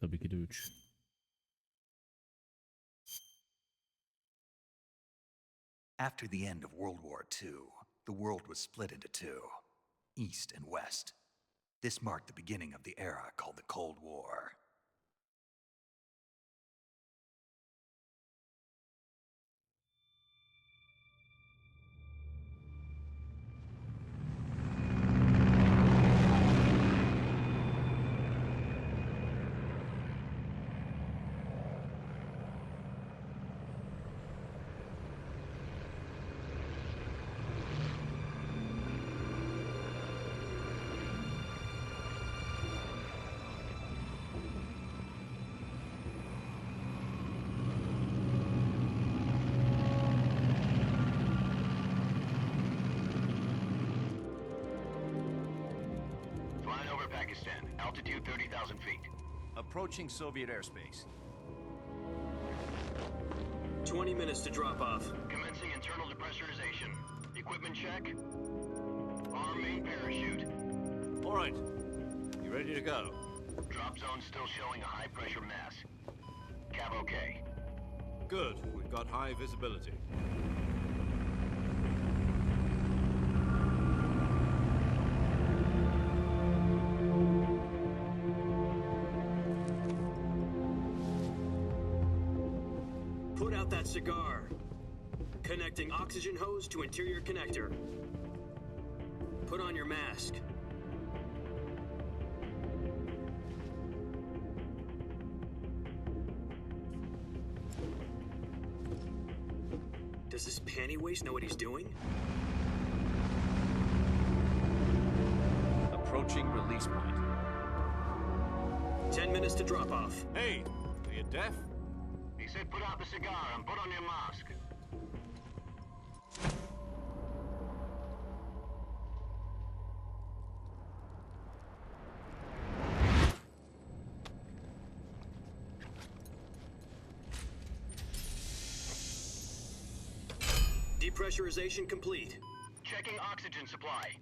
Tabii ki de 3. After the end of World War II, the world was split into two, East and West. This marked the beginning of the era called the Cold War. Altitude 30,000 feet. Approaching Soviet airspace. 20 minutes to drop off. Commencing internal depressurization. Equipment check. Arm main parachute. All right. You ready to go? Drop zone still showing a high pressure mass. Cav okay. Good. We've got high visibility. Put out that cigar. Connecting oxygen hose to interior connector. Put on your mask. Does this panty waste know what he's doing? Approaching release point. 10 minutes to drop off. Hey, are you deaf? He said put out the cigar and put on your mask. Depressurization complete. Checking oxygen supply.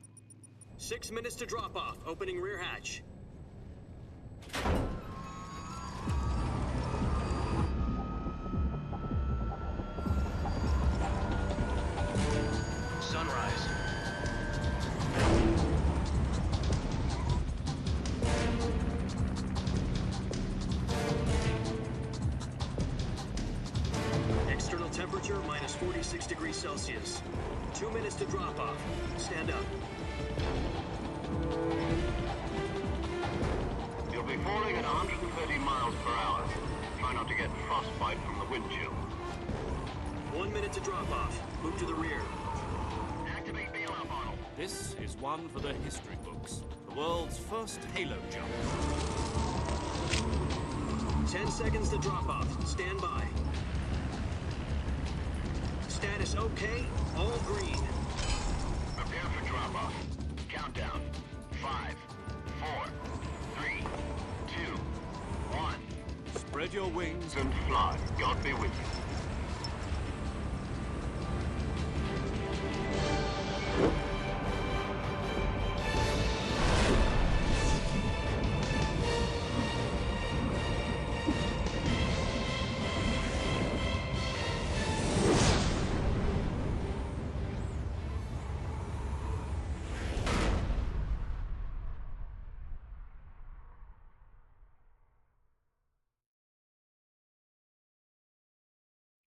6 minutes to drop off. Opening rear hatch. Sunrise. External temperature minus 46 degrees Celsius. 2 minutes to drop off. Stand up. You'll be falling at 130 miles per hour. Try not to get frostbite from the wind chill. 1 minute to drop off. Move to the rear. Activate bailout model. This is one for the history books. The world's first halo jump. 10 seconds to drop off. Stand by. Status okay. All green. Prepare for drop off. Countdown. 5, 4, 3, 2, 1. Spread your wings and fly. God be with you.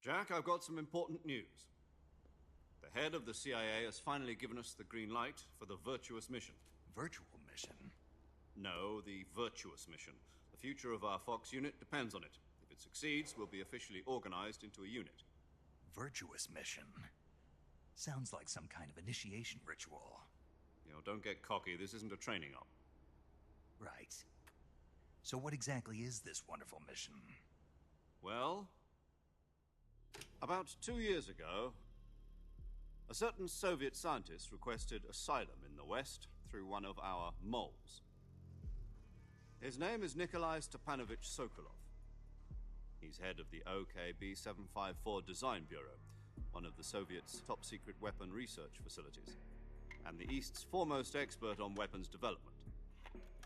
Jack, I've got some important news. The head of the CIA has finally given us the green light for the virtuous mission. Virtual mission? No, the virtuous mission. The future of our Fox unit depends on it. If it succeeds, we'll be officially organized into a unit. Virtuous mission? Sounds like some kind of initiation ritual. You know, don't get cocky. This isn't a training op. Right. So what exactly is this wonderful mission? Well, about 2 years ago, a certain Soviet scientist requested asylum in the West through one of our moles. His name is Nikolai Stepanovich Sokolov. He's head of the OKB 754 Design Bureau, one of the Soviets' top-secret weapon research facilities, and the East's foremost expert on weapons development.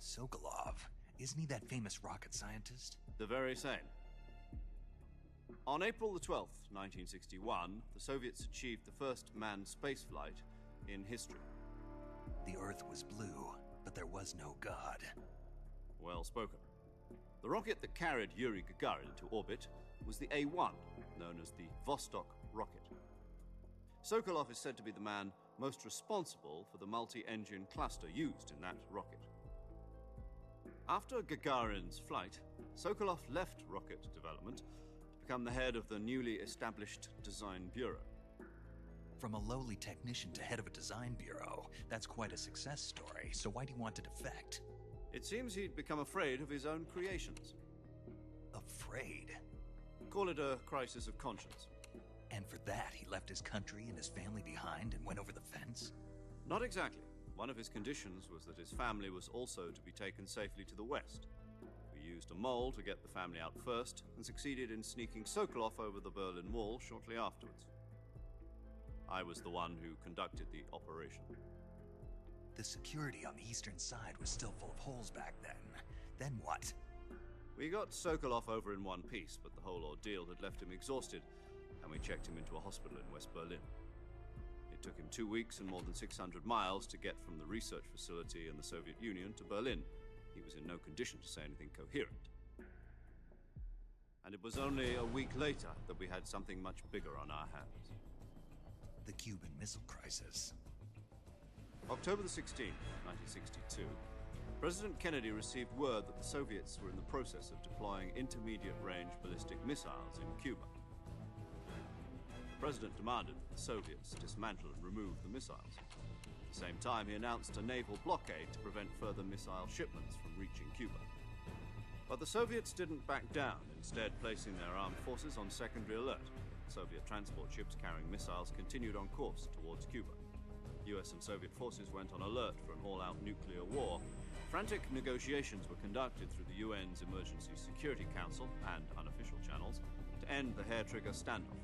Sokolov? Isn't he that famous rocket scientist? The very same. On April the 12th, 1961, the Soviets achieved the first manned spaceflight in history. The Earth was blue, but there was no God. Well spoken. The rocket that carried Yuri Gagarin to orbit was the A-1, known as the Vostok rocket. Sokolov is said to be the man most responsible for the multi-engine cluster used in that rocket. After Gagarin's flight, Sokolov left rocket development to become the head of the newly established Design Bureau. From a lowly technician to head of a design bureau, that's quite a success story, so why'd he want to defect? It seems he'd become afraid of his own creations. Afraid? Call it a crisis of conscience. And for that, he left his country and his family behind and went over the fence? Not exactly. One of his conditions was that his family was also to be taken safely to the west. We used a mole to get the family out first and succeeded in sneaking Sokolov over the Berlin Wall shortly afterwards. I was the one who conducted the operation. The security on the eastern side was still full of holes back then. Then what? We got Sokolov over in one piece, but the whole ordeal had left him exhausted, and we checked him into a hospital in West Berlin. It took him 2 weeks and more than 600 miles to get from the research facility in the Soviet Union to Berlin. He was in no condition to say anything coherent. And it was only a week later that we had something much bigger on our hands. The Cuban Missile Crisis. October the 16th, 1962, President Kennedy received word that the Soviets were in the process of deploying intermediate-range ballistic missiles in Cuba. The President demanded that the Soviets dismantle and remove the missiles. At the same time, he announced a naval blockade to prevent further missile shipments from reaching Cuba. But the Soviets didn't back down, instead placing their armed forces on secondary alert. Soviet transport ships carrying missiles continued on course towards Cuba. US and Soviet forces went on alert for an all-out nuclear war. Frantic negotiations were conducted through the UN's Emergency Security Council and unofficial channels to end the hair-trigger standoff.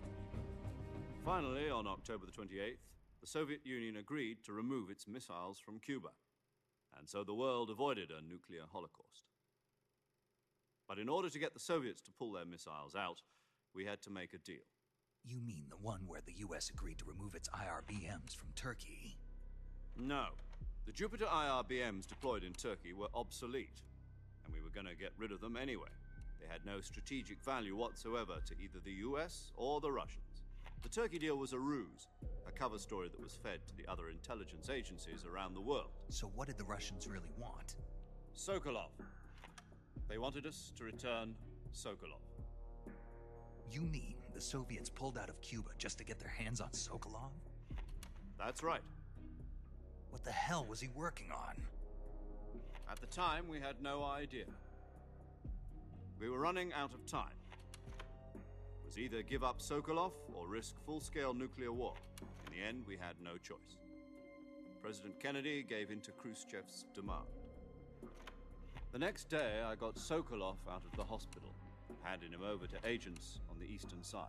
Finally, on October the 28th, the Soviet Union agreed to remove its missiles from Cuba, and so the world avoided a nuclear holocaust. But in order to get the Soviets to pull their missiles out, we had to make a deal. You mean the one where the US agreed to remove its IRBMs from Turkey? No. The Jupiter IRBMs deployed in Turkey were obsolete, and we were going to get rid of them anyway. They had no strategic value whatsoever to either the US or the Russians. The Turkey deal was a ruse, a cover story that was fed to the other intelligence agencies around the world. So what did the Russians really want? Sokolov. They wanted us to return Sokolov. You mean the Soviets pulled out of Cuba just to get their hands on Sokolov? That's right. What the hell was he working on? At the time, we had no idea. We were running out of time. It was either give up Sokolov or risk full-scale nuclear war. In the end, we had no choice. President Kennedy gave in to Khrushchev's demand. The next day, I got Sokolov out of the hospital, handing him over to agents on the eastern side.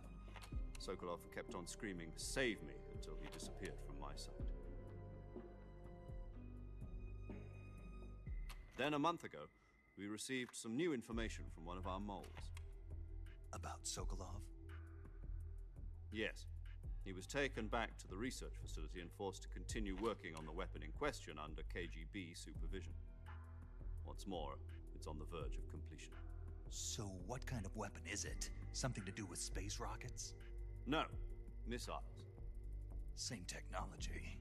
Sokolov kept on screaming, "Save me," until he disappeared from my sight. Then a month ago, we received some new information from one of our moles. About Sokolov? Yes. He was taken back to the research facility and forced to continue working on the weapon in question under KGB supervision. What's more, it's on the verge of completion. So what kind of weapon is it? Something to do with space rockets? No, missiles. Same technology.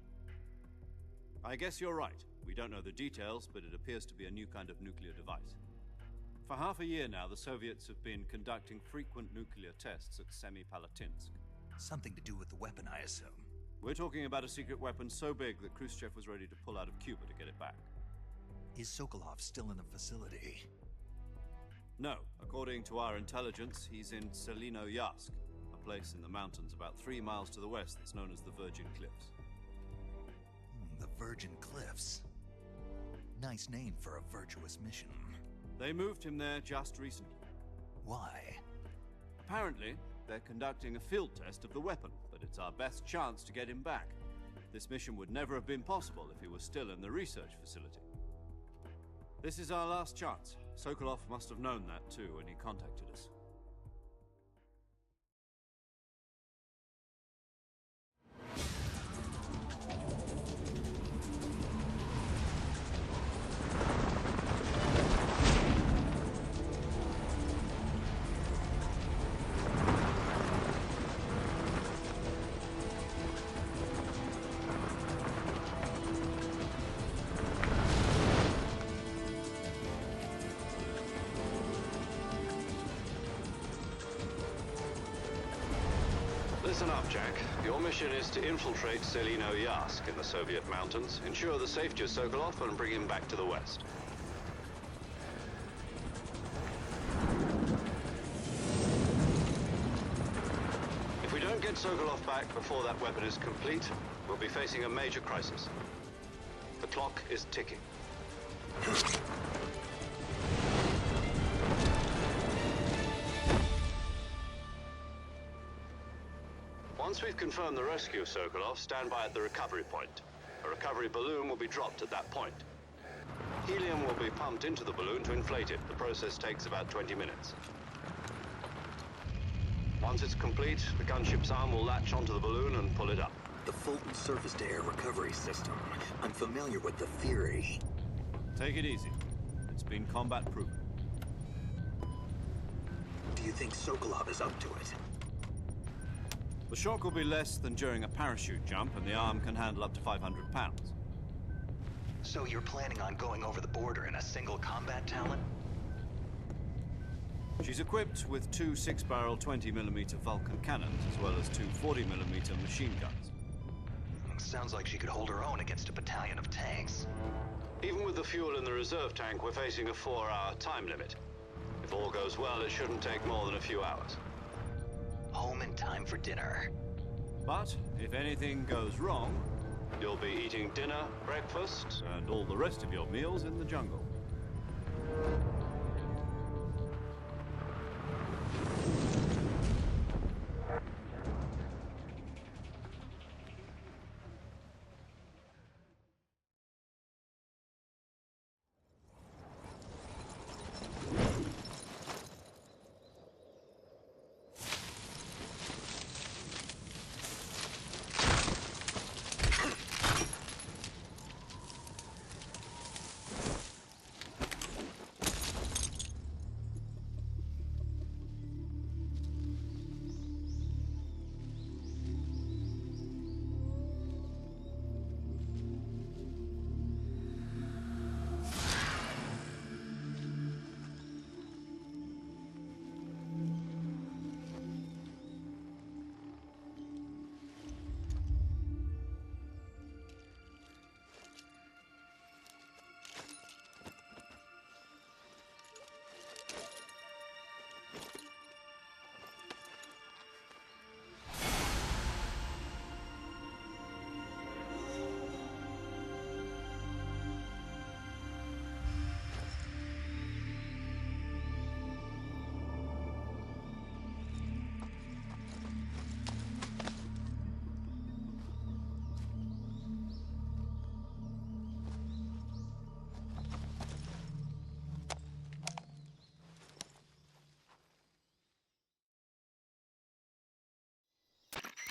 I guess you're right. We don't know the details, but it appears to be a new kind of nuclear device. For half a year now, the Soviets have been conducting frequent nuclear tests at Semipalatinsk. Something to do with the weapon, I assume. We're talking about a secret weapon so big that Khrushchev was ready to pull out of Cuba to get it back. Is Sokolov still in the facility? No. According to our intelligence, he's in Selinoyarsk, a place in the mountains about 3 miles to the west that's known as the Virgin Cliffs. The Virgin Cliffs. Nice name for a virtuous mission. They moved him there just recently. Why? Apparently, they're conducting a field test of the weapon, but it's our best chance to get him back. This mission would never have been possible if he was still in the research facility. This is our last chance. Sokolov must have known that too when he contacted us. Listen up, Jack. Your mission is to infiltrate Selino-Yask in the Soviet mountains, ensure the safety of Sokolov, and bring him back to the West. If we don't get Sokolov back before that weapon is complete, we'll be facing a major crisis. The clock is ticking. Once we've confirmed the rescue of Sokolov, stand by at the recovery point. A recovery balloon will be dropped at that point. Helium will be pumped into the balloon to inflate it. The process takes about 20 minutes. Once it's complete, the gunship's arm will latch onto the balloon and pull it up. The Fulton surface-to-air recovery system. I'm familiar with the theory. Take it easy. It's been combat-proven. Do you think Sokolov is up to it? The shock will be less than during a parachute jump, and the arm can handle up to 500 pounds. So you're planning on going over the border in a single combat talent? She's equipped with two 6-barrel 20mm Vulcan cannons, as well as two 40mm machine guns. Sounds like she could hold her own against a battalion of tanks. Even with the fuel in the reserve tank, we're facing a 4-hour time limit. If all goes well, it shouldn't take more than a few hours. Home in time for dinner. But if anything goes wrong, You'll be eating dinner, breakfast, and all the rest of your meals in the jungle.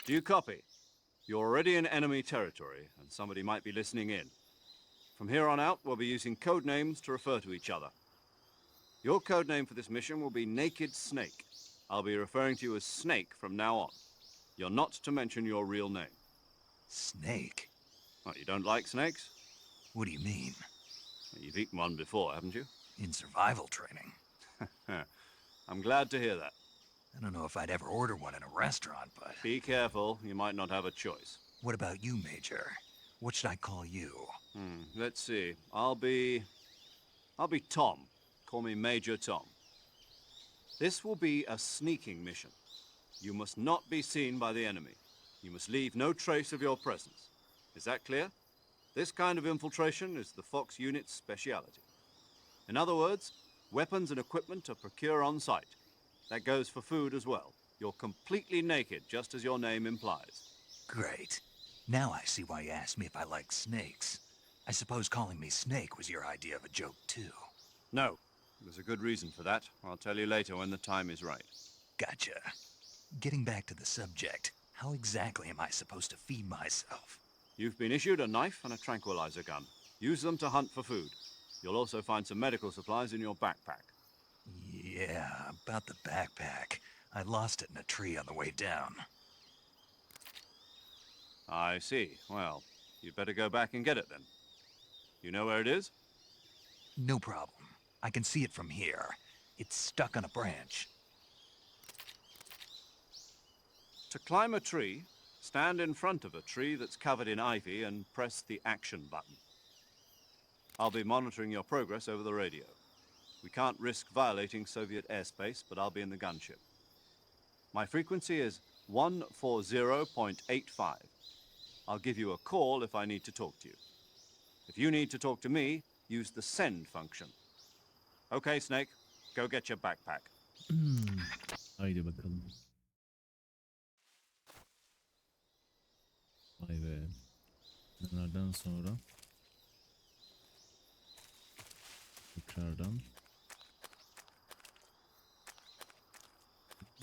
Do you copy? You're already in enemy territory, and somebody might be listening in. From here on out, we'll be using code names to refer to each other. Your code name for this mission will be Naked Snake. I'll be referring to you as Snake from now on. You're not to mention your real name. Snake? What, you don't like snakes? What do you mean? Well, you've eaten one before, haven't you? In survival training. I'm glad to hear that. I don't know if I'd ever order one in a restaurant, but... Be careful, you might not have a choice. What about you, Major? What should I call you? Let's see. I'll be Tom. Call me Major Tom. This will be a sneaking mission. You must not be seen by the enemy. You must leave no trace of your presence. Is that clear? This kind of infiltration is the Fox unit's speciality. In other words, weapons and equipment are procured on site. That goes for food as well. You're completely naked, just as your name implies. Great. Now I see why you asked me if I like snakes. I suppose calling me Snake was your idea of a joke, too. No, There's a good reason for that. I'll tell you later when the time is right. Gotcha. Getting back to the subject, how exactly am I supposed to feed myself? You've been issued a knife and a tranquilizer gun. Use them to hunt for food. You'll also find some medical supplies in your backpack. Yeah, about the backpack. I lost it in a tree on the way down. I see. Well, you'd better go back and get it then. You know where it is? No problem. I can see it from here. It's stuck on a branch. To climb a tree, stand in front of a tree that's covered in ivy and press the action button. I'll be monitoring your progress over the radio. We can't risk violating Soviet airspace, but I'll be in the gunship. My frequency is 140.85. I'll give you a call if I need to talk to you. If you need to talk to me, use the send function. Okay, Snake, go get your backpack. Haydi bakalım. Vay be. Bunlardan sonra tekrardan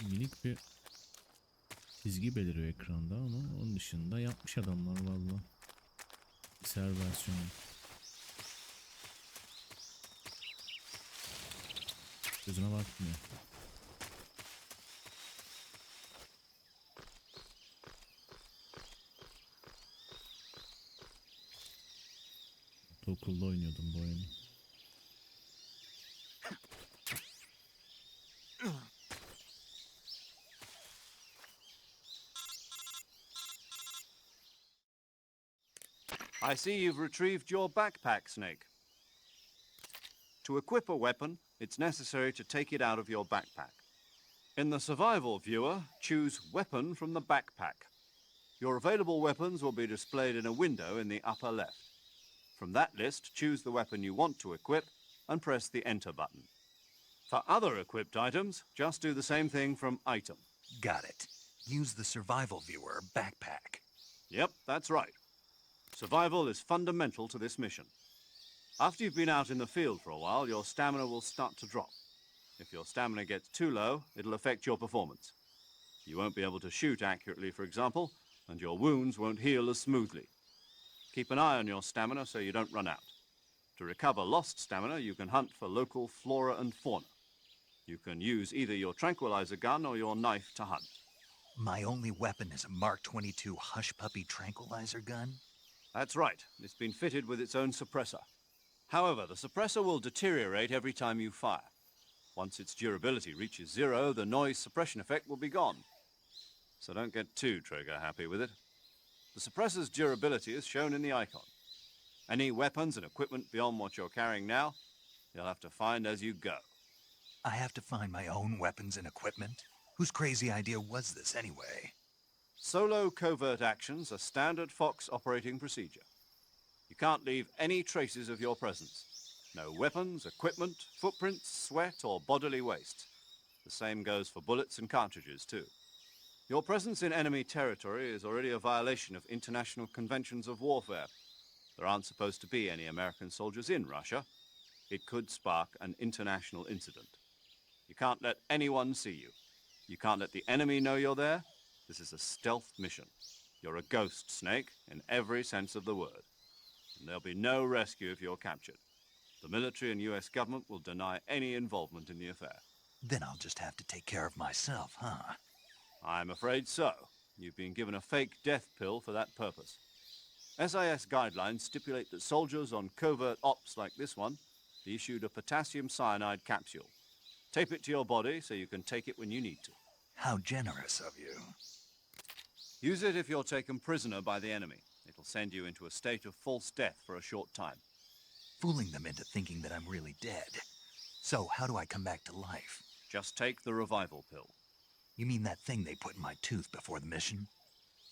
minik bir çizgi beliriyor ekranda ama onun dışında yapmış adamlar valla. Bilgisayar versiyonu. Gözüme bakmıyor. Okulda oynuyordum bu oyunu. I see you've retrieved your backpack, Snake. To equip a weapon, it's necessary to take it out of your backpack. In the survival viewer, choose Weapon from the backpack. Your available weapons will be displayed in a window in the upper left. From that list, choose the weapon you want to equip and press the Enter button. For other equipped items, just do the same thing from Item. Got it. Use the survival viewer backpack. Yep, that's right. Survival is fundamental to this mission. After you've been out in the field for a while, your stamina will start to drop. If your stamina gets too low, it'll affect your performance. You won't be able to shoot accurately, for example, and your wounds won't heal as smoothly. Keep an eye on your stamina so you don't run out. To recover lost stamina, you can hunt for local flora and fauna. You can use either your tranquilizer gun or your knife to hunt. My only weapon is a Mark 22 Hush Puppy tranquilizer gun? That's right. It's been fitted with its own suppressor. However, the suppressor will deteriorate every time you fire. Once its durability reaches 0, the noise suppression effect will be gone. So don't get too trigger-happy with it. The suppressor's durability is shown in the icon. Any weapons and equipment beyond what you're carrying now, you'll have to find as you go. I have to find my own weapons and equipment? Whose crazy idea was this anyway? Solo covert actions are standard Fox operating procedure. You can't leave any traces of your presence. No weapons, equipment, footprints, sweat, or bodily waste. The same goes for bullets and cartridges, too. Your presence in enemy territory is already a violation of international conventions of warfare. There aren't supposed to be any American soldiers in Russia. It could spark an international incident. You can't let anyone see you. You can't let the enemy know you're there. This is a stealth mission. You're a ghost, Snake, in every sense of the word. And there'll be no rescue if you're captured. The military and US government will deny any involvement in the affair. Then I'll just have to take care of myself, huh? I'm afraid so. You've been given a fake death pill for that purpose. SIS guidelines stipulate that soldiers on covert ops like this one be issued a potassium cyanide capsule. Tape it to your body so you can take it when you need to. How generous of you. Use it if you're taken prisoner by the enemy. It'll send you into a state of false death for a short time. Fooling them into thinking that I'm really dead. So how do I come back to life? Just take the revival pill. You mean that thing they put in my tooth before the mission?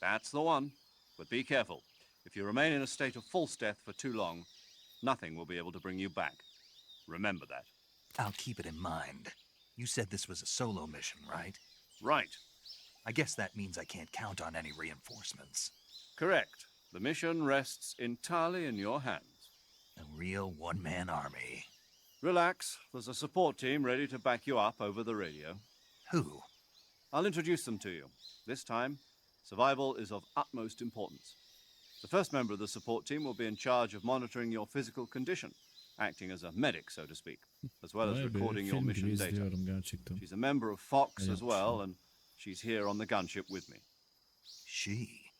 That's the one. But be careful. If you remain in a state of false death for too long, nothing will be able to bring you back. Remember that. I'll keep it in mind. You said this was a solo mission, right? Right. I guess that means I can't count on any reinforcements. Correct. The mission rests entirely in your hands. A real one-man army. Relax. There's a support team ready to back you up over the radio. Who? I'll introduce them to you. This time, survival is of utmost importance. The first member of the support team will be in charge of monitoring your physical condition, acting as a medic, so to speak, as well as Vay be, recording your film gibi mission data. izliyorum gerçekten. She's a member of Fox as yapmışlar. well, and she's here on the gunship with me. She.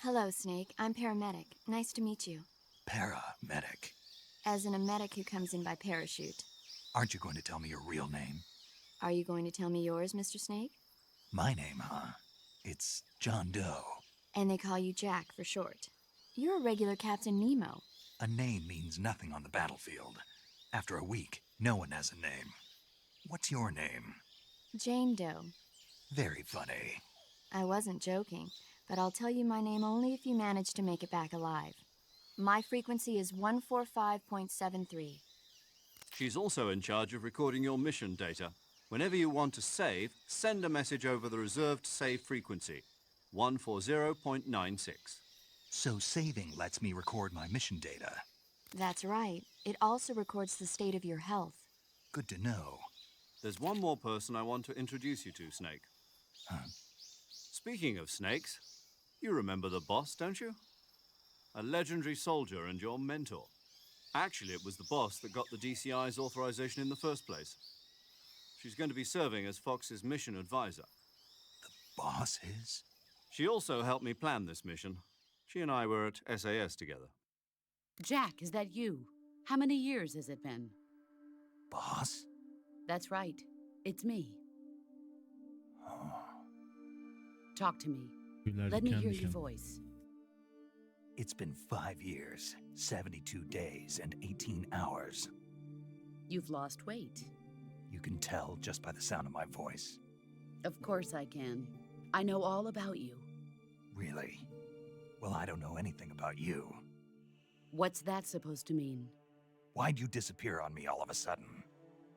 Hello, Snake. I'm paramedic. Nice to meet you. Paramedic. As in a medic who comes in by parachute. Aren't you going to tell me your real name? Are you going to tell me yours, Mr. Snake? My name, huh? It's John Doe. And they call you Jack for short. You're a regular Captain Nemo. A name means nothing on the battlefield. After a week, no one has a name. What's your name? Jane Doe. Very funny. I wasn't joking, but I'll tell you my name only if you manage to make it back alive. My frequency is 145.73. She's also in charge of recording your mission data. Whenever you want to save, send a message over the reserved save frequency, 140.96. So saving lets me record my mission data. That's right. It also records the state of your health. Good to know. There's one more person I want to introduce you to, Snake. Huh? Speaking of snakes, you remember the boss, don't you? A legendary soldier and your mentor. Actually, it was the boss that got the DCI's authorization in the first place. She's going to be serving as Fox's mission advisor. Boss is? She also helped me plan this mission. She and I were at SAS together. Jack, is that you? How many years has it been? Boss? That's right. It's me. Oh. Talk to me. Tüyler Let me diken hear your diken. voice. It's been 5 years, 72 days, and 18 hours. You've lost weight. You can tell just by the sound of my voice. Of course I can. I know all about you. Really? Well, I don't know anything about you. What's that supposed to mean? Why'd you disappear on me all of a sudden?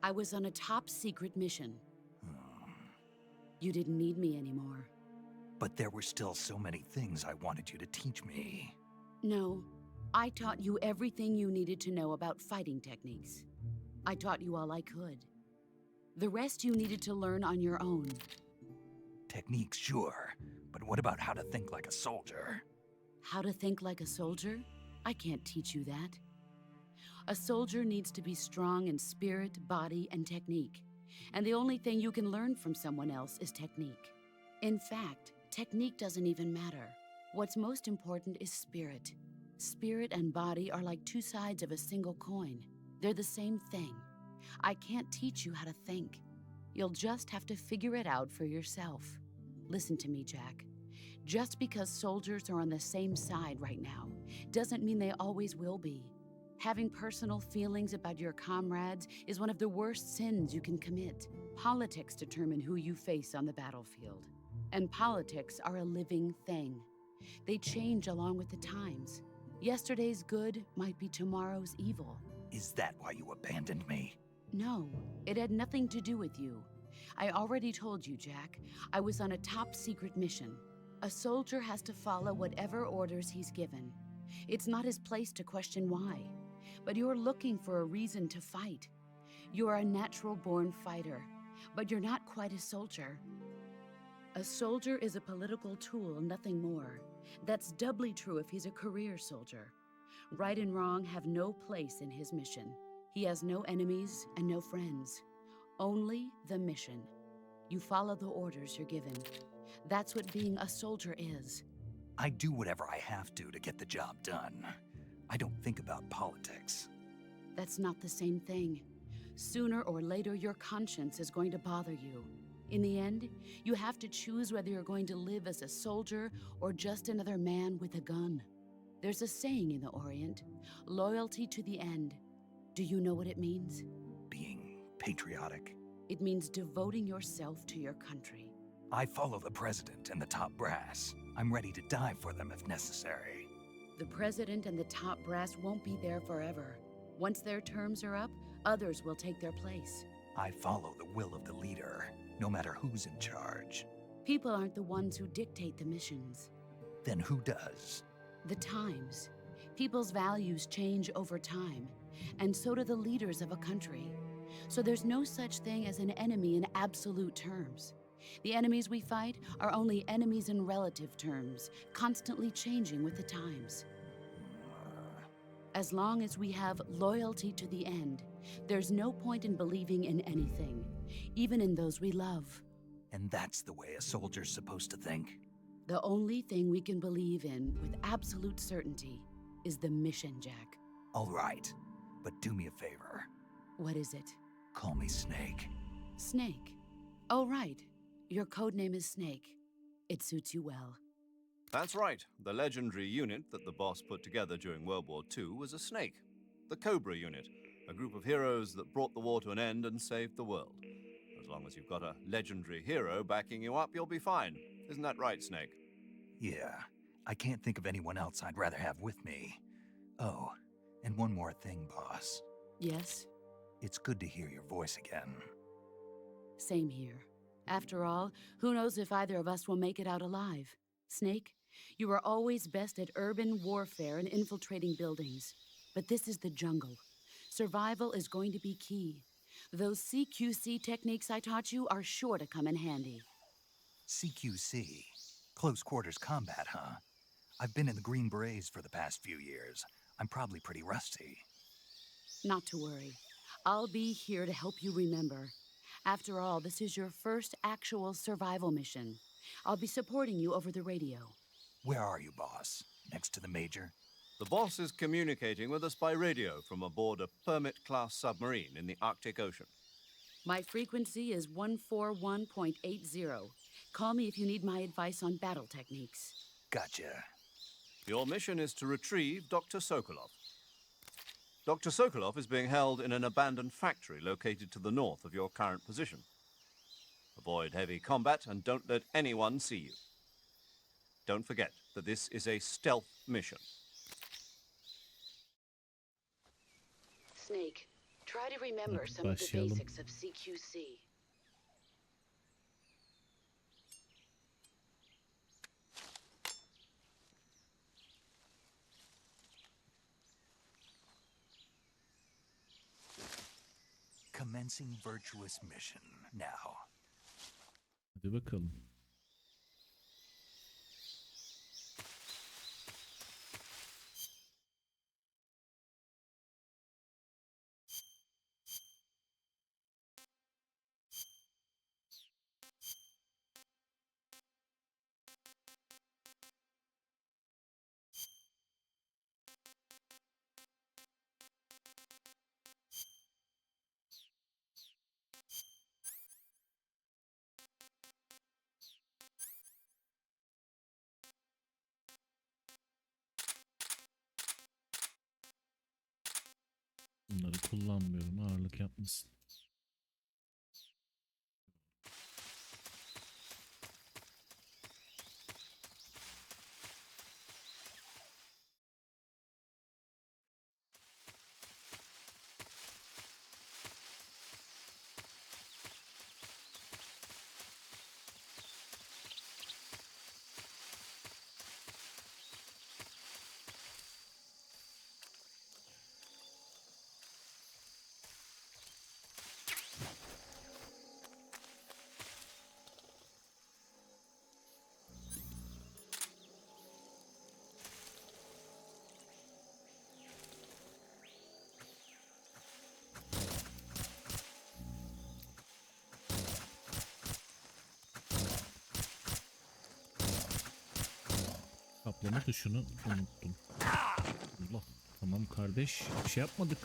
I was on a top secret mission. Hmm. You didn't need me anymore. But there were still so many things I wanted you to teach me. No, I taught you everything you needed to know about fighting techniques. I taught you all I could. The rest you needed to learn on your own. Techniques, sure. But what about how to think like a soldier? How to think like a soldier? I can't teach you that. A soldier needs to be strong in spirit, body, and technique. And the only thing you can learn from someone else is technique. In fact, technique doesn't even matter. What's most important is spirit. Spirit and body are like two sides of a single coin. They're the same thing. I can't teach you how to think. You'll just have to figure it out for yourself. Listen to me, Jack. Just because soldiers are on the same side right now doesn't mean they always will be. Having personal feelings about your comrades is one of the worst sins you can commit. Politics determine who you face on the battlefield. And politics are a living thing. They change along with the times. Yesterday's good might be tomorrow's evil. Is that why you abandoned me? No, it had nothing to do with you. I already told you, Jack. I was on a top secret mission. A soldier has to follow whatever orders he's given. It's not his place to question why. But you're looking for a reason to fight. You are a natural-born fighter, but you're not quite a soldier. A soldier is a political tool, nothing more. That's doubly true if he's a career soldier. Right and wrong have no place in his mission. He has no enemies and no friends. Only the mission. You follow the orders you're given. That's what being a soldier is. I do whatever I have to get the job done. I don't think about politics. That's not the same thing. Sooner or later, your conscience is going to bother you. In the end, you have to choose whether you're going to live as a soldier or just another man with a gun. There's a saying in the Orient, loyalty to the end. Do you know what it means? Being patriotic. It means devoting yourself to your country. I follow the president and the top brass. I'm ready to die for them if necessary. The president and the top brass won't be there forever. Once their terms are up, others will take their place. I follow the will of the leader, no matter who's in charge. People aren't the ones who dictate the missions. Then who does? The times. People's values change over time, and so do the leaders of a country. So there's no such thing as an enemy in absolute terms. The enemies we fight are only enemies in relative terms, constantly changing with the times. As long as we have loyalty to the end, there's no point in believing in anything, even in those we love. And that's the way a soldier's supposed to think? The only thing we can believe in with absolute certainty is the mission, Jack. All right, but do me a favor. What is it? Call me Snake. Snake. Oh, right. Your code name is Snake. It suits you well. That's right. The legendary unit that the boss put together during World War II was a snake. The Cobra unit, a group of heroes that brought the war to an end and saved the world. As long as you've got a legendary hero backing you up, you'll be fine. Isn't that right, Snake? Yeah, I can't think of anyone else I'd rather have with me. Oh, and one more thing, boss. Yes? It's good to hear your voice again. Same here. After all, who knows if either of us will make it out alive? Snake, you are always best at urban warfare and infiltrating buildings. But this is the jungle. Survival is going to be key. Those CQC techniques I taught you are sure to come in handy. CQC? Close quarters combat, huh? I've been in the Green Berets for the past few years. I'm probably pretty rusty. Not to worry. I'll be here to help you remember. After all, this is your first actual survival mission. I'll be supporting you over the radio. Where are you, boss? Next to the Major? The boss is communicating with us by radio from aboard a Permit-class submarine in the Arctic Ocean. My frequency is 141.80. Call me if you need my advice on battle techniques. Gotcha. Your mission is to retrieve Dr. Sokolov. Dr. Sokolov is being held in an abandoned factory located to the north of your current position. Avoid heavy combat and don't let anyone see you. Don't forget that this is a stealth mission. Snake, try to remember some of the Başlayalım. basics of CQC. Commencing virtuous mission now. Hadi bakalım. Bunları kullanmıyorum. Ağırlık yapmasın. Kaplama tuşunu unuttum. Allah. Tamam kardeş. Bir şey yapmadık.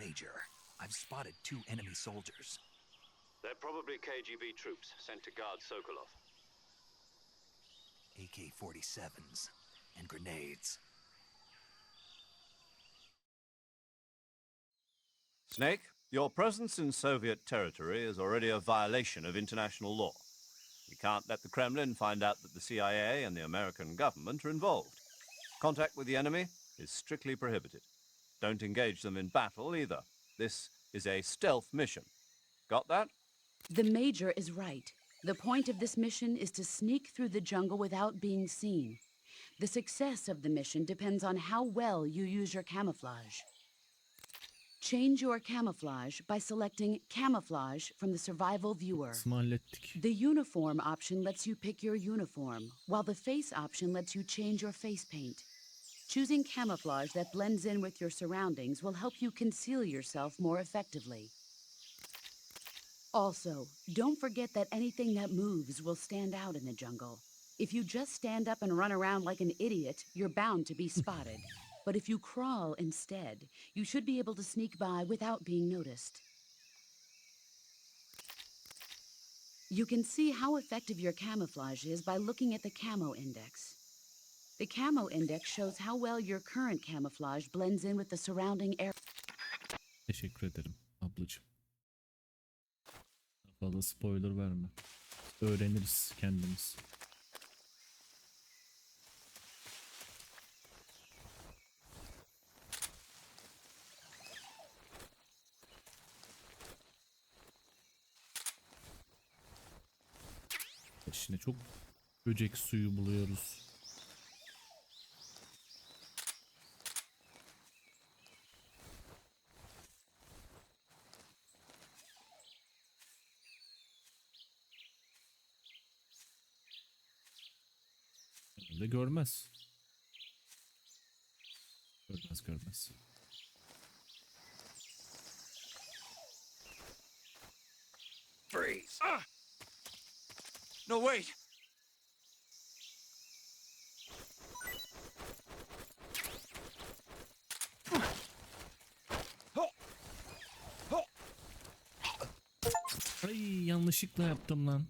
Major. I've spotted 2 enemy soldiers. They're probably KGB troops sent to guard Sokolov. AK-47s and grenades. Snake, your presence in Soviet territory is already a violation of international law. We can't let the Kremlin find out that the CIA and the American government are involved. Contact with the enemy is strictly prohibited. Don't engage them in battle either. This is a stealth mission. Got that? The Major is right. The point of this mission is to sneak through the jungle without being seen. The success of the mission depends on how well you use your camouflage. Change your camouflage by selecting Camouflage from the Survival Viewer. Kısmı hallettik. The Uniform option lets you pick your uniform, while the Face option lets you change your face paint. Choosing camouflage that blends in with your surroundings will help you conceal yourself more effectively. Also, don't forget that anything that moves will stand out in the jungle. If you just stand up and run around like an idiot, you're bound to be spotted. But if you crawl instead, you should be able to sneak by without being noticed. You can see how effective your camouflage is by looking at the camo index. The camo index shows how well your current camouflage blends in with the surrounding area. Teşekkür ederim ablacığım. Fazla spoiler verme. Öğreniriz kendimiz. Şimdi çok böcek suyu buluyoruz. De görmez. Görmez. Freeze! No, wait! Ay, yanlışlıkla yaptım lan.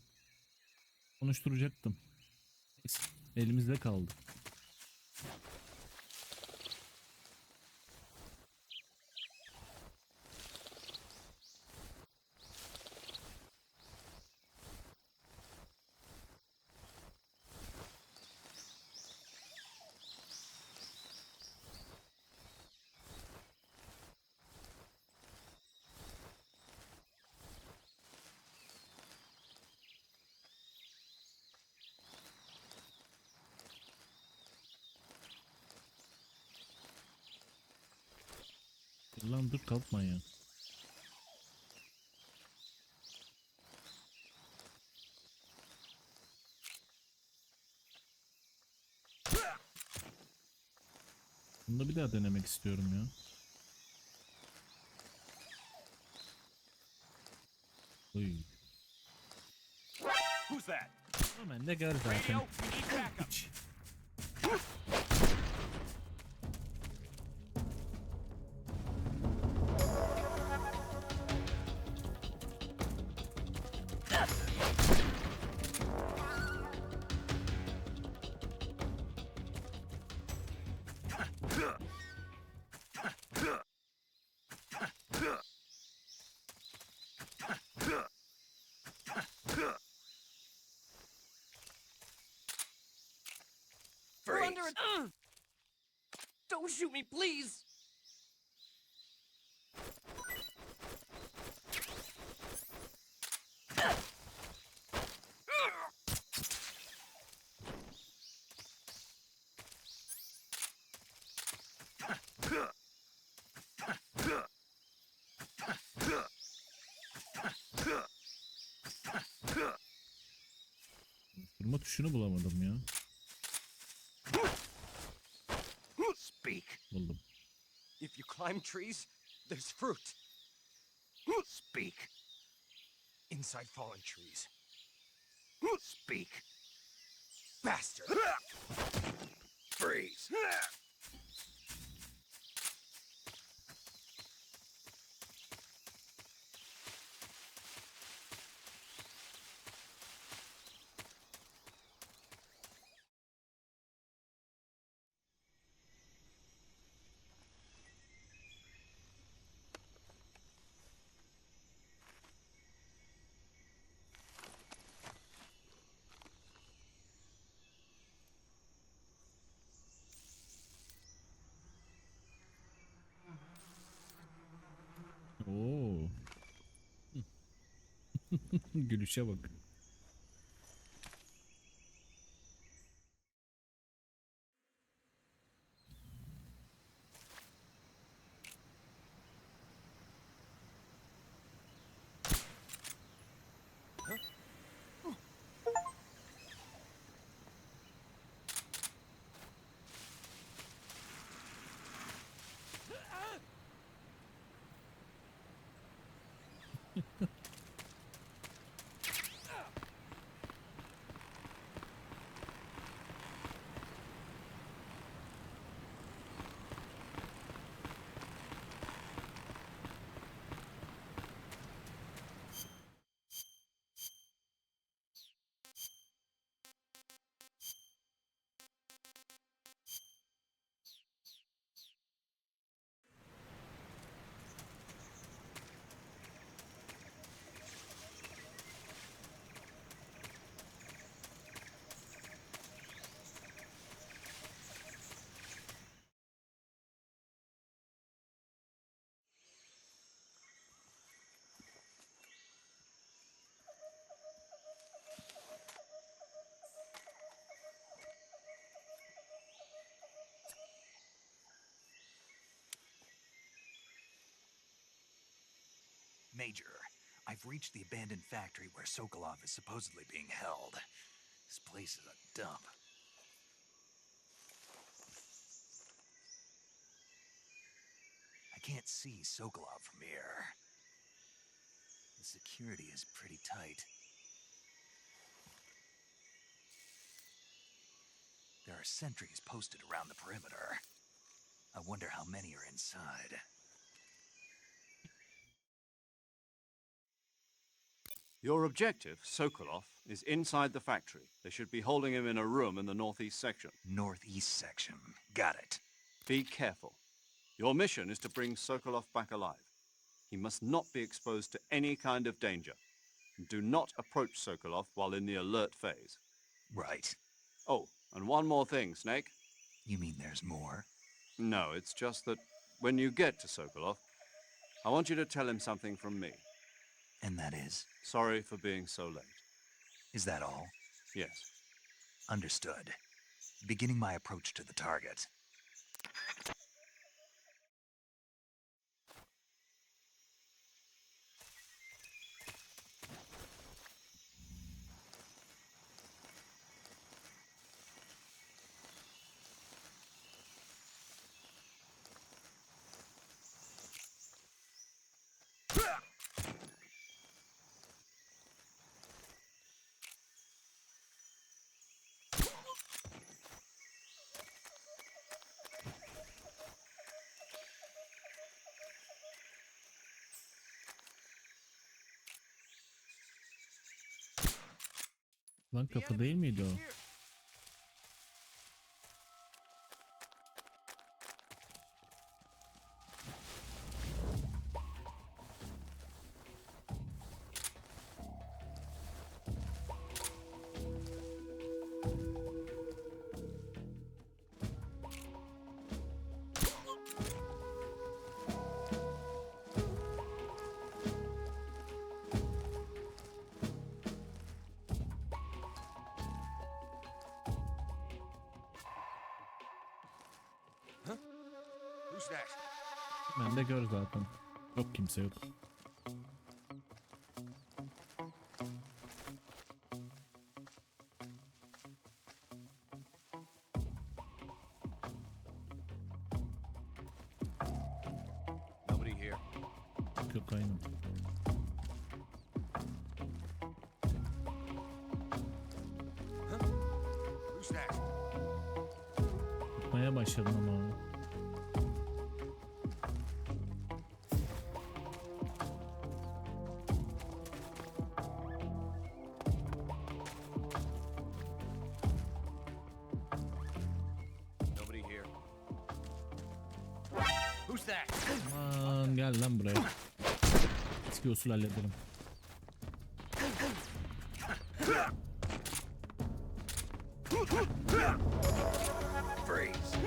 Konuşturacaktım. Neyse, elimizde kaldı. Lan dur, kalkma ya. Bunu da bir daha denemek istiyorum ya. Oy. Who's that? Hemen de gör zaten. Radio, we need backup. Hiç. We're under a... Don't shoot me, please! Durma tuşunu bulamadım ya. Speak. Buldum. If you climb trees, there's fruit. Speak. Inside fallen trees. Speak. Bastard! Freeze! Oo. Gülüşe bak. Major, I've reached the abandoned factory where Sokolov is supposedly being held. This place is a dump. I can't see Sokolov from here. The security is pretty tight. There are sentries posted around the perimeter. I wonder how many are inside. Your objective, Sokolov, is inside the factory. They should be holding him in a room in the northeast section. Northeast section. Got it. Be careful. Your mission is to bring Sokolov back alive. He must not be exposed to any kind of danger. Do not approach Sokolov while in the alert phase. Right. Oh, and one more thing, Snake. You mean there's more? No, it's just that when you get to Sokolov, I want you to tell him something from me. And that is? Sorry for being so late. Is that all? Yes. Understood. Beginning my approach to the target. Lan kapı değil miydi o? Who's that? Ben de gör zaten. Yok, kimse yok. Nobody here. Yok, aynen. Who's that? Tutmaya başladım ama onu. Nobody here. Who's that? Aman gel lan buraya. Eski usul hallederim. Freeze.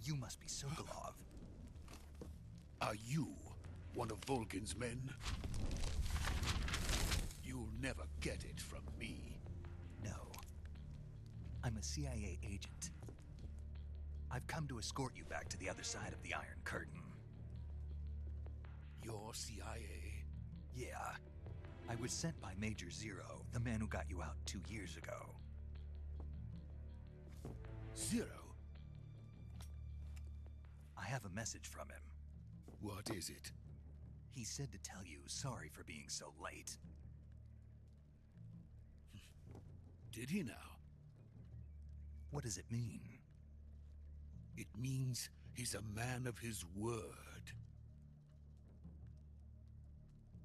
You must be Sokolov. Are you one of Volgin's men? You'll never get it from me. No. I'm a CIA agent. I've come to escort you back to the other side of the Iron Curtain. You're CIA? Yeah. I was sent by Major Zero, the man who got you out 2 years ago. Zero? I have a message from him. What is it? He said to tell you sorry for being so late. Did he now? What does it mean? It means he's a man of his word.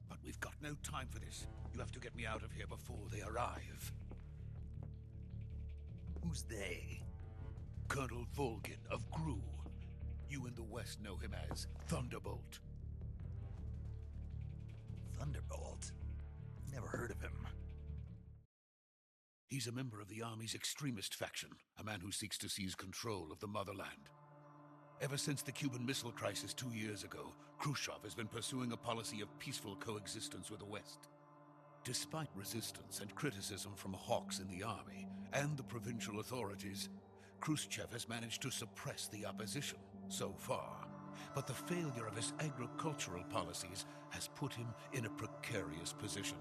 But we've got no time for this. You have to get me out of here before they arrive. Who's they? Colonel Volgin of Gru. You in the West know him as Thunderbolt. Thunderbolt? Never heard of him. He's a member of the Army's extremist faction, a man who seeks to seize control of the motherland. Ever since the Cuban Missile Crisis 2 years ago, Khrushchev has been pursuing a policy of peaceful coexistence with the West. Despite resistance and criticism from hawks in the army and the provincial authorities, Khrushchev has managed to suppress the opposition so far. But the failure of his agricultural policies has put him in a precarious position.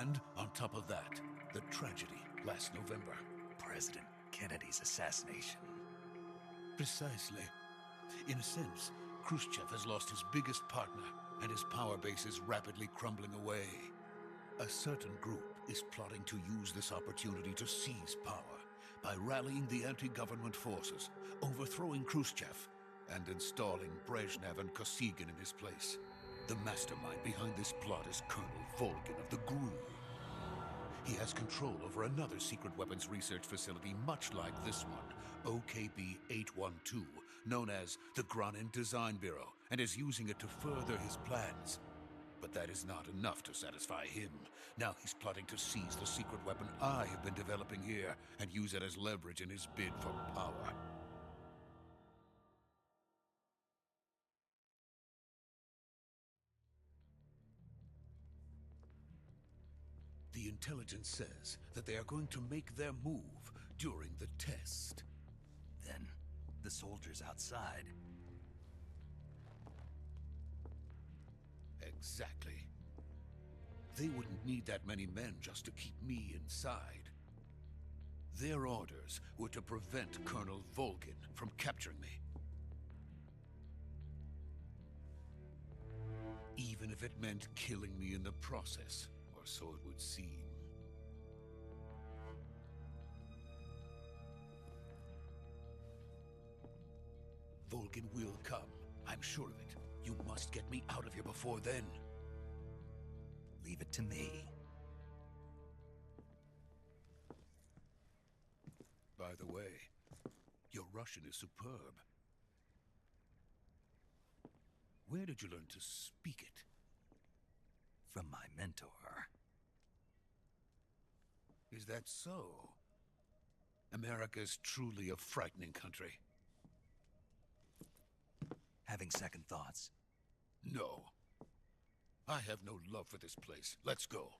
And on top of that, the tragedy last November. President Kennedy's assassination. Precisely. In a sense, Khrushchev has lost his biggest partner, and his power base is rapidly crumbling away. A certain group is plotting to use this opportunity to seize power by rallying the anti-government forces, overthrowing Khrushchev, and installing Brezhnev and Kosygin in his place. The mastermind behind this plot is Colonel Volgin of the Gru. He has control over another secret weapons research facility much like this one, OKB-812, known as the Granin Design Bureau, and is using it to further his plans. But that is not enough to satisfy him. Now he's plotting to seize the secret weapon I have been developing here and use it as leverage in his bid for power. The intelligence says that they are going to make their move during the test. Then, the soldiers outside. Exactly. They wouldn't need that many men just to keep me inside. Their orders were to prevent Colonel Volgin from capturing me. Even if it meant killing me in the process, or so it would seem. Volgin will come, I'm sure of it. You must get me out of here before then. Leave it to me. By the way, your Russian is superb. Where did you learn to speak it? From my mentor. Is that so? America's truly a frightening country. Having second thoughts? No. I have no love for this place. Let's go.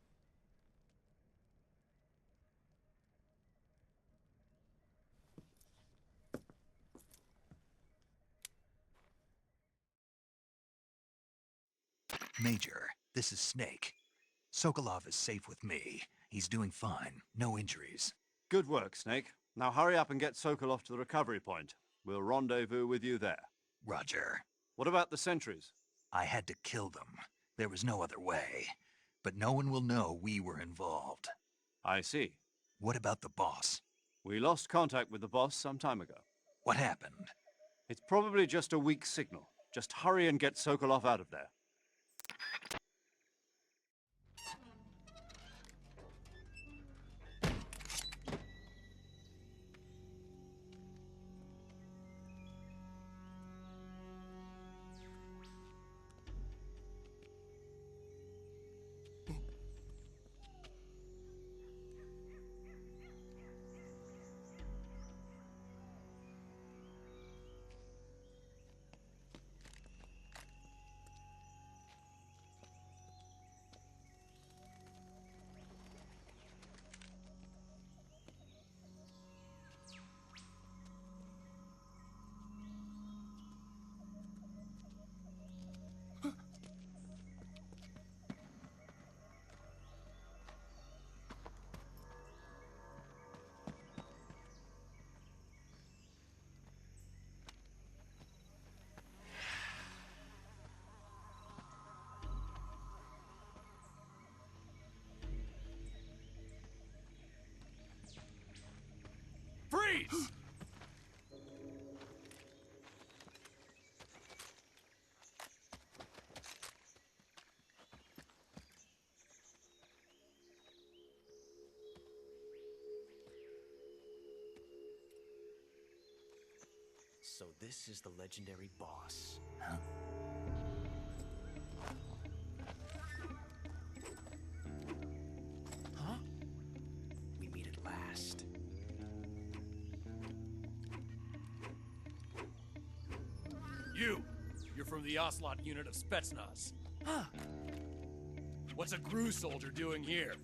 Major, this is Snake. Sokolov is safe with me. He's doing fine. No injuries. Good work, Snake. Now hurry up and get Sokolov to the recovery point. We'll rendezvous with you there. Roger. What about the sentries? I had to kill them. There was no other way. But no one will know we were involved. I see. What about the boss? We lost contact with the boss some time ago. What happened? It's probably just a weak signal. Just hurry and get Sokolov out of there. please. So this is the legendary boss. Huh? We meet at last. You're from the Ocelot unit of Spetsnaz. Huh. What's a GRU soldier doing here?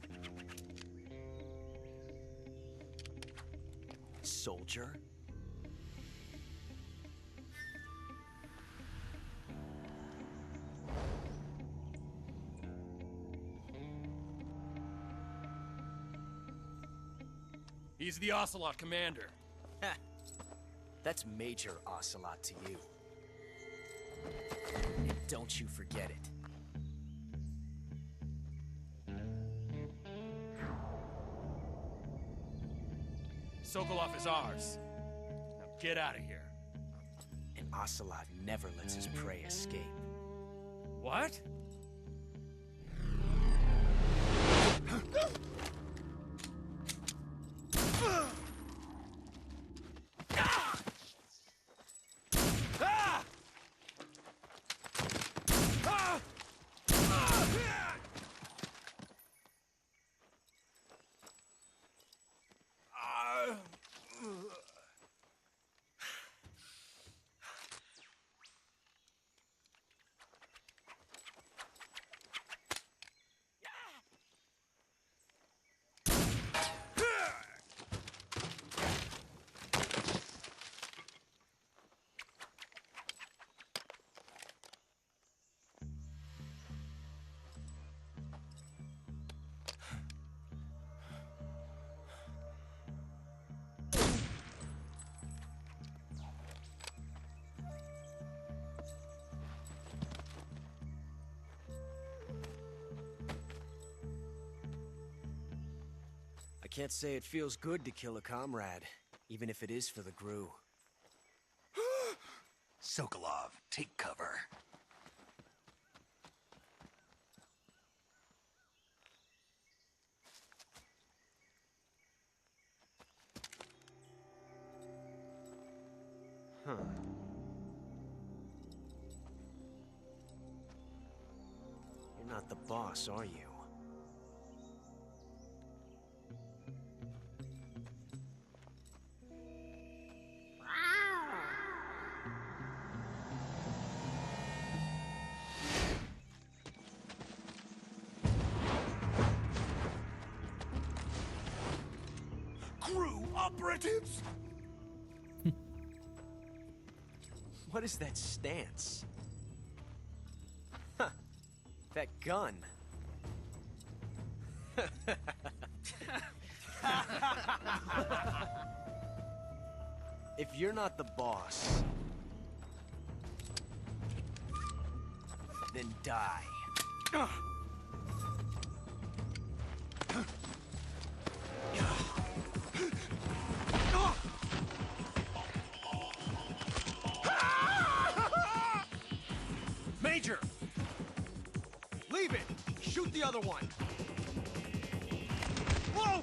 Soldier? He's the Ocelot commander. Ha! That's Major Ocelot to you. And don't you forget it. Sokolov is ours. Now get out of here. And Ocelot never lets his prey escape. What? I can't say it feels good to kill a comrade, even if it is for the GRU. Sokolov, take cover. Huh. You're not the boss, are you? GRU operatives! What is that stance? Huh. That gun. If you're not the boss, then die. Major! Leave it! Shoot the other one! Whoa!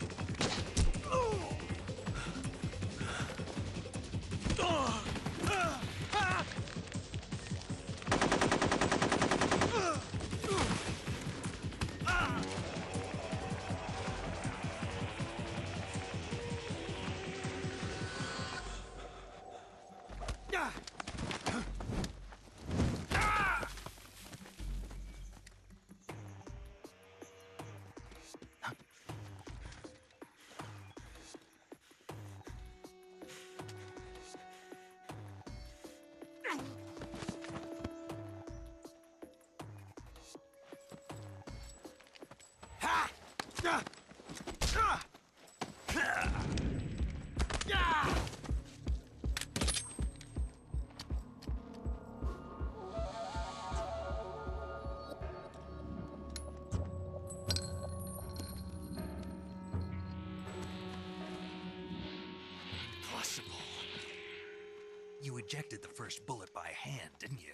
You ejected the first bullet by hand, didn't you?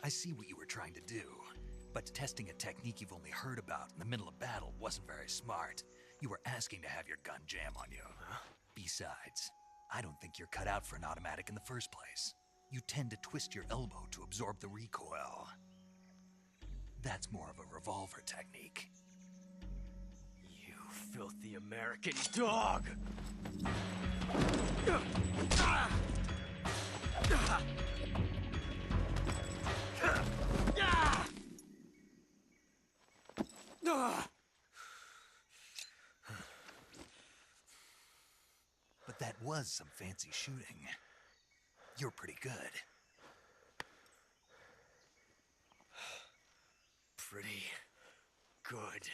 I see what you were trying to do. But testing a technique you've only heard about in the middle of battle wasn't very smart. You were asking to have your gun jam on you. Besides, I don't think you're cut out for an automatic in the first place. You tend to twist your elbow to absorb the recoil. That's more of a revolver technique. You filthy American dog! But that was some fancy shooting. You're pretty good. Pretty good.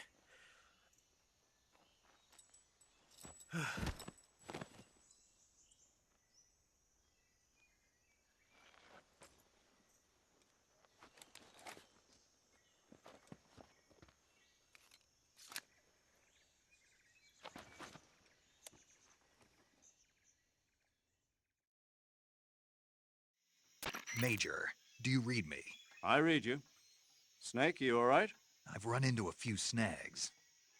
Major, do you read me? I read you. Snake, you all right? I've run into a few snags.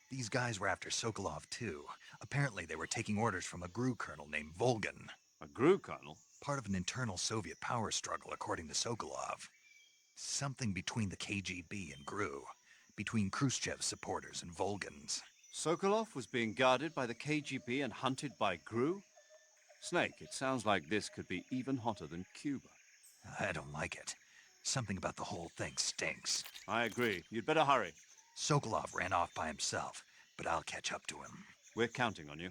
These guys were after Sokolov, too. Apparently they were taking orders from a GRU colonel named Volgan. A GRU colonel? Part of an internal Soviet power struggle, according to Sokolov. Something between the KGB and GRU. Between Khrushchev's supporters and Volgan's. Sokolov was being guarded by the KGB and hunted by GRU? Snake, it sounds like this could be even hotter than Cuba. I don't like it. Something about the whole thing stinks. I agree. You'd better hurry. Sokolov ran off by himself, but I'll catch up to him. We're counting on you.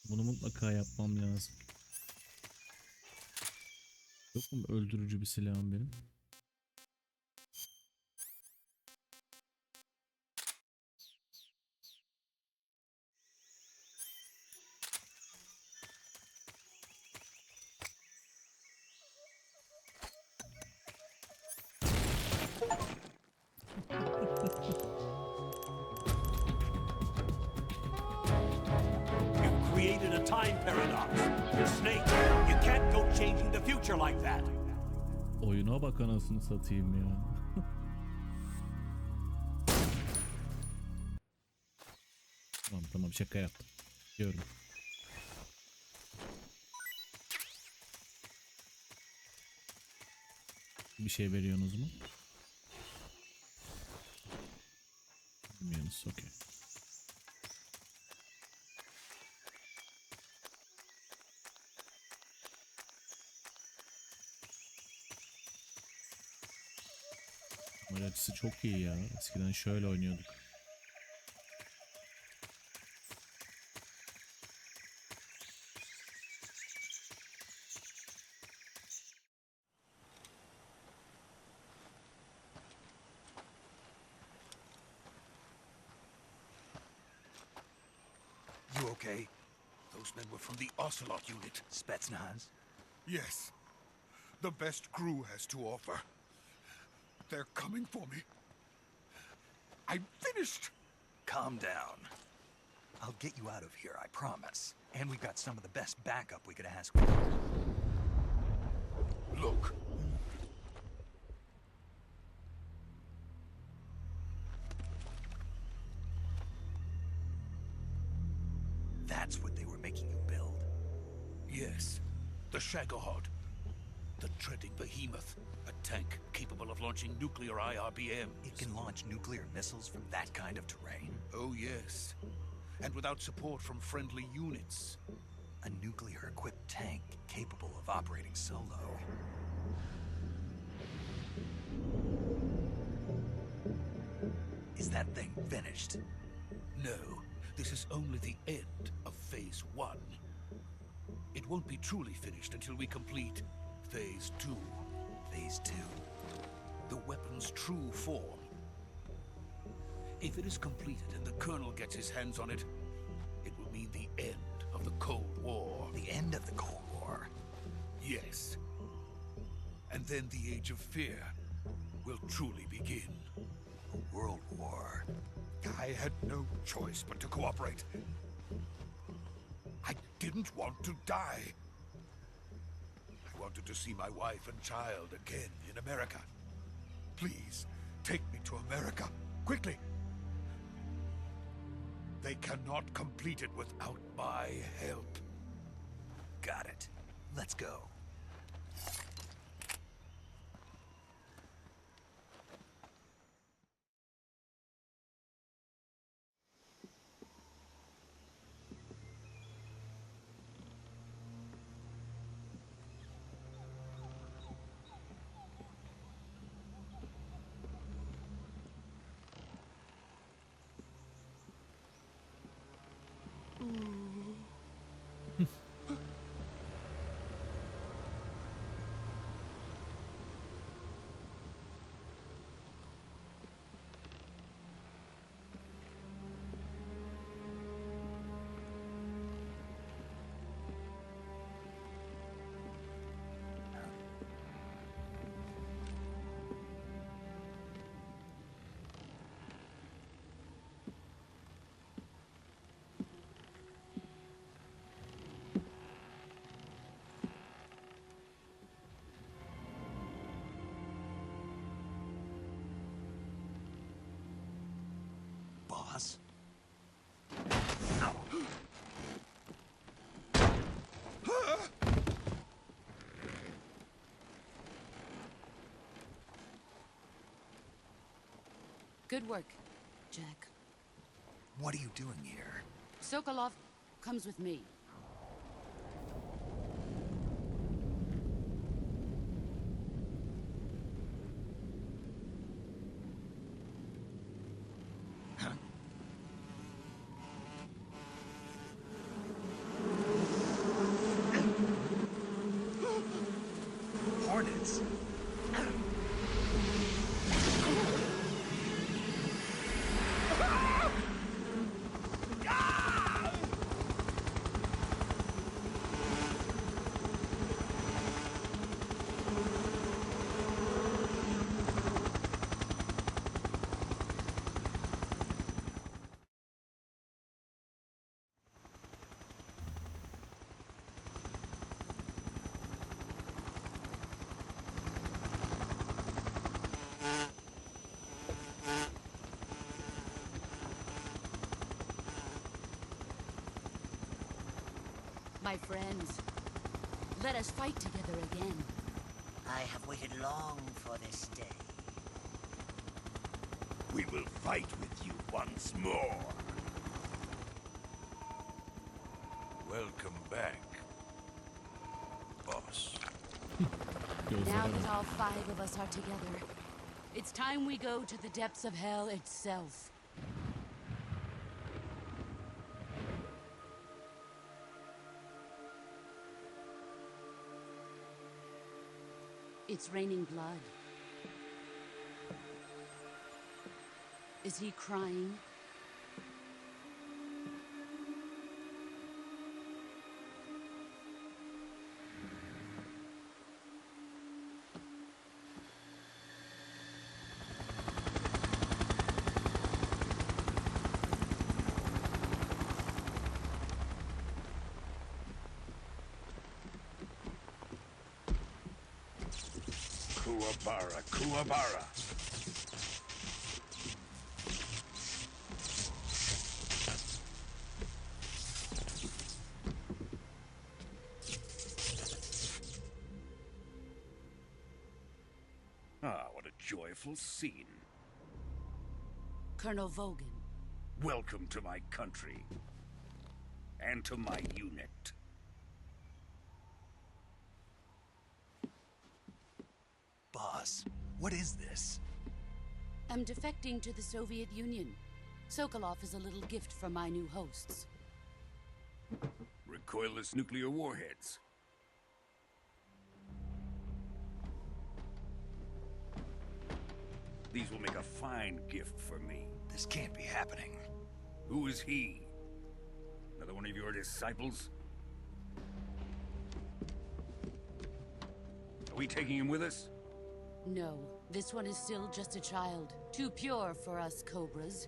Bunu mutlaka yapmam lazım. Yok mu öldürücü bir silahım benim? You've created a time paradox. Snake, you can't go changing the future like that. Oyuna bak anasını satayım ya. Tamam şaka yaptım. Diyorum. Bir şey veriyorsunuz mu? Bilmiyorsunuz, okey. Kamera açısı çok iyi ya. Eskiden şöyle oynuyorduk. You okay? Those men were from the Ocelot unit. Spetsnaz? Yes. The best GRU has to offer. They're coming for me. I'm finished. Calm down. I'll get you out of here, I promise. And we've got some of the best backup we could ask for. Look. That's what they were making you build? Yes. The Shagohod. The treading behemoth. A tank capable of launching nuclear IRBMs. It can launch nuclear missiles from that kind of terrain? Oh, yes. And without support from friendly units. A nuclear-equipped tank capable of operating solo. Is that thing finished? No. This is only the end of Phase 1. It won't be truly finished until we complete Phase 2. Phase 2? The weapon's true form. If it is completed and the Colonel gets his hands on it, it will mean the end of the Cold War. The end of the then the age of fear will truly begin. A world war. I had no choice but to cooperate. I didn't want to die. I wanted to see my wife and child again in America. Please, take me to America, quickly. They cannot complete it without my help. Got it. Let's go. Boss? Good work, Jack. What are you doing here? Sokolov comes with me. Hornets? My friends, let us fight together again. I have waited long for this day. We will fight with you once more. Welcome back, boss. Now that all 5 of us are together, it's time we go to the depths of hell itself. It's raining blood. Is he crying? Kuwabara, Kuwabara. Ah, what a joyful scene. Colonel Vogan. Welcome to my country. And to my unit. Boss, what is this? I'm defecting to the Soviet Union. Sokolov is a little gift from my new hosts. Recoilless nuclear warheads. These will make a fine gift for me. This can't be happening. Who is he? Another one of your disciples? Are we taking him with us? No, this one is still just a child. Too pure for us cobras.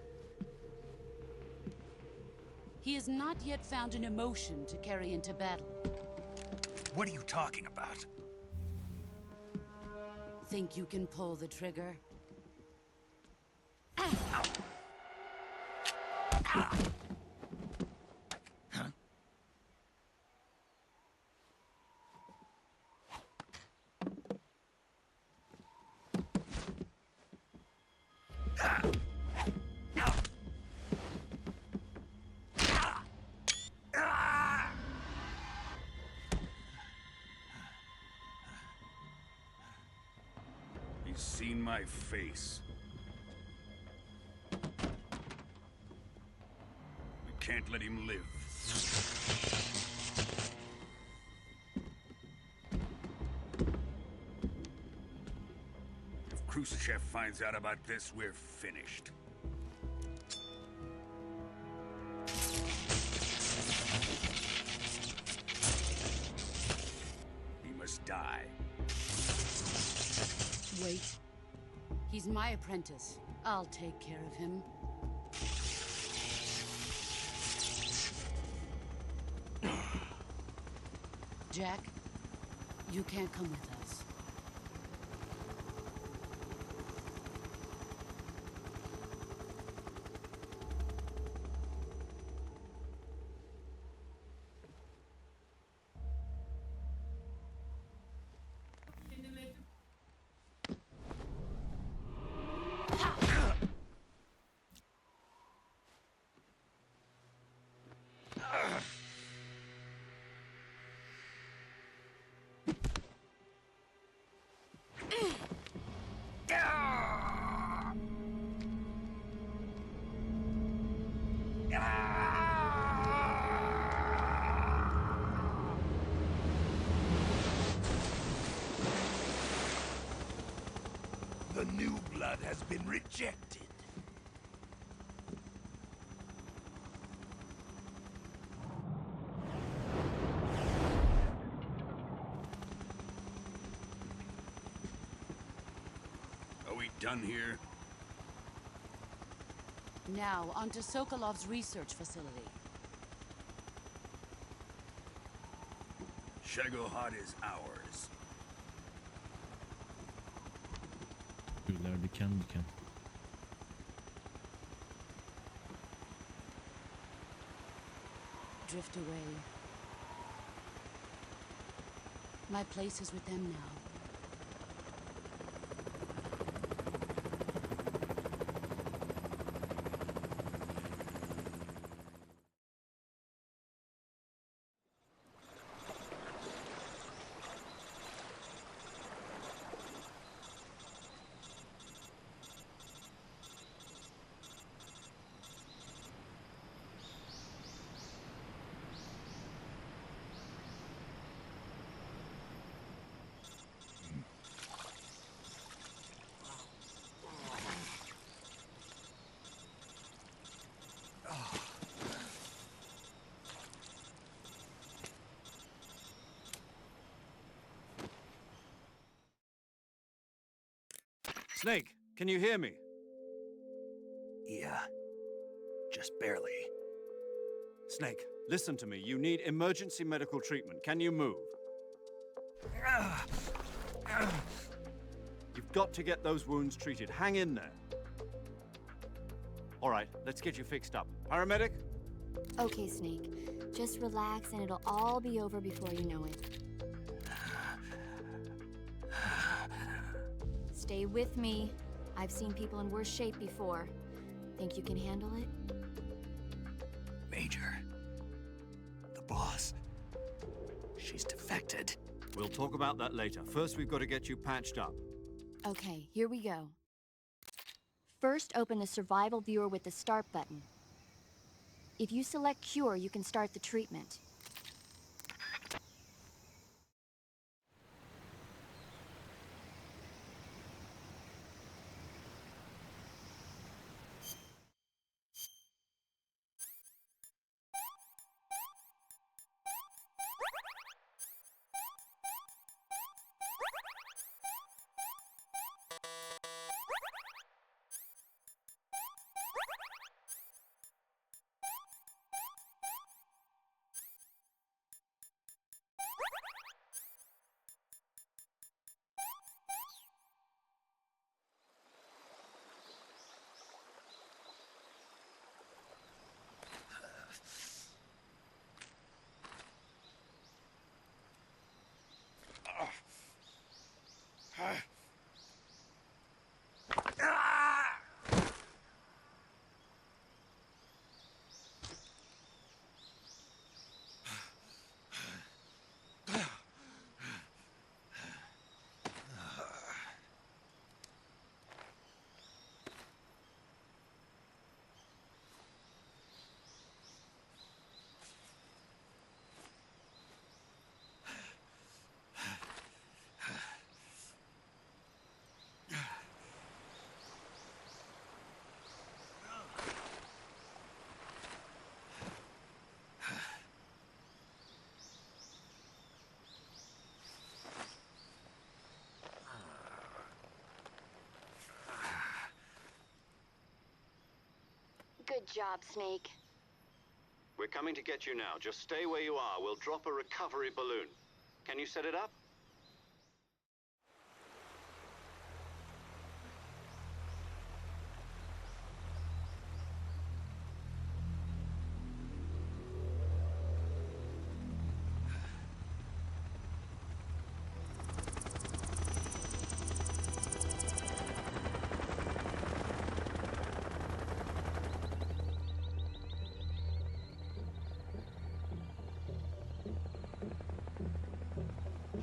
He has not yet found an emotion to carry into battle. What are you talking about? Think you can pull the trigger? He's seen my face. We can't let him live. If Khrushchev finds out about this, we're finished. He must die. Wait. He's my apprentice. I'll take care of him. Jack, you can't come with us. The new blood has been rejected. Are we done here? Now, onto Sokolov's research facility. Shagohod is ours. Tüyler diken diken. Drift away. My place is with them now. Snake, can you hear me? Yeah. Just barely. Snake, listen to me. You need emergency medical treatment. Can you move? You've got to get those wounds treated. Hang in there. All right, let's get you fixed up. Paramedic? Okay, Snake. Just relax and it'll all be over before you know it. Stay with me. I've seen people in worse shape before. Think you can handle it? Major. The boss. She's defected. We'll talk about that later. First, we've got to get you patched up. Okay, here we go. First, open the survival viewer with the start button. If you select cure, you can start the treatment. job, Snake. We're coming to get you now. Just stay where you are. We'll drop a recovery balloon. Can you set it up?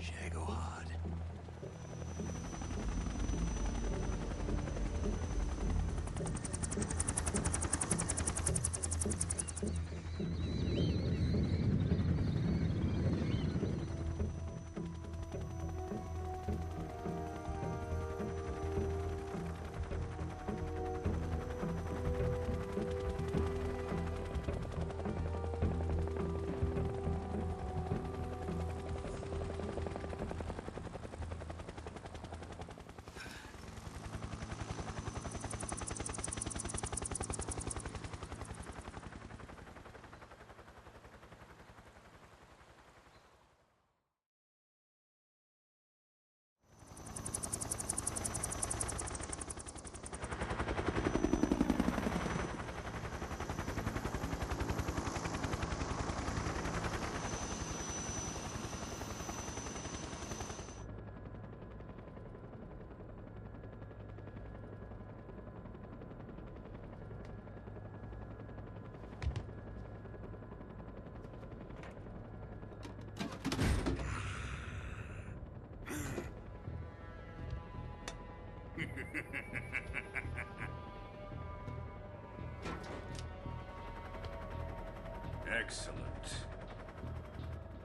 Shagohod. Excellent.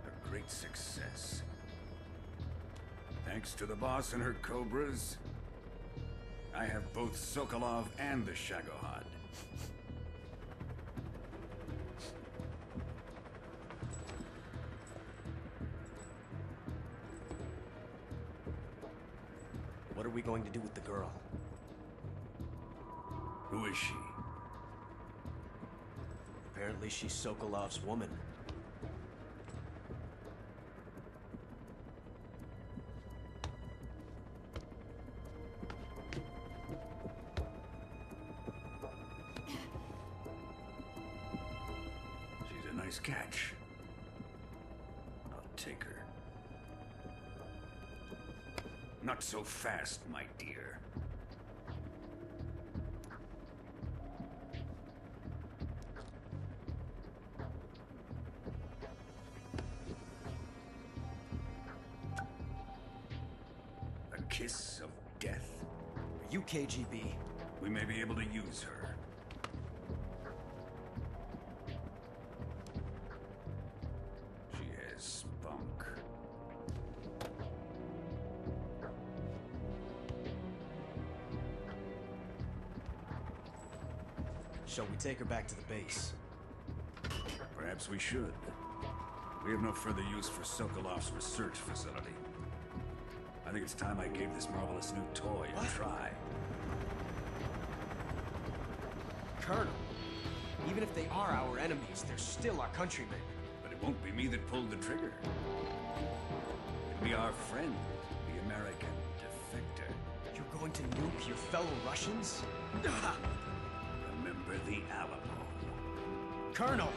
A great success. Thanks to the boss and her cobras, I have both Sokolov and the Shagohod. What are we going to do with the girl? Who is she? Apparently she's Sokolov's woman. She's a nice catch. I'll take her. Not so fast, my dear. A kiss of death. Are you KGB? We may be able to use her. She has spunk. Shall we take her back to the base? Perhaps we should. We have no further use for Sokolov's research facility. I think it's time I gave this marvelous new toy a try. Colonel, even if they are our enemies, they're still our countrymen. But it won't be me that pulled the trigger. It'll be our friend, the American defector. You're going to nuke your fellow Russians? Remember the Alamo. Colonel!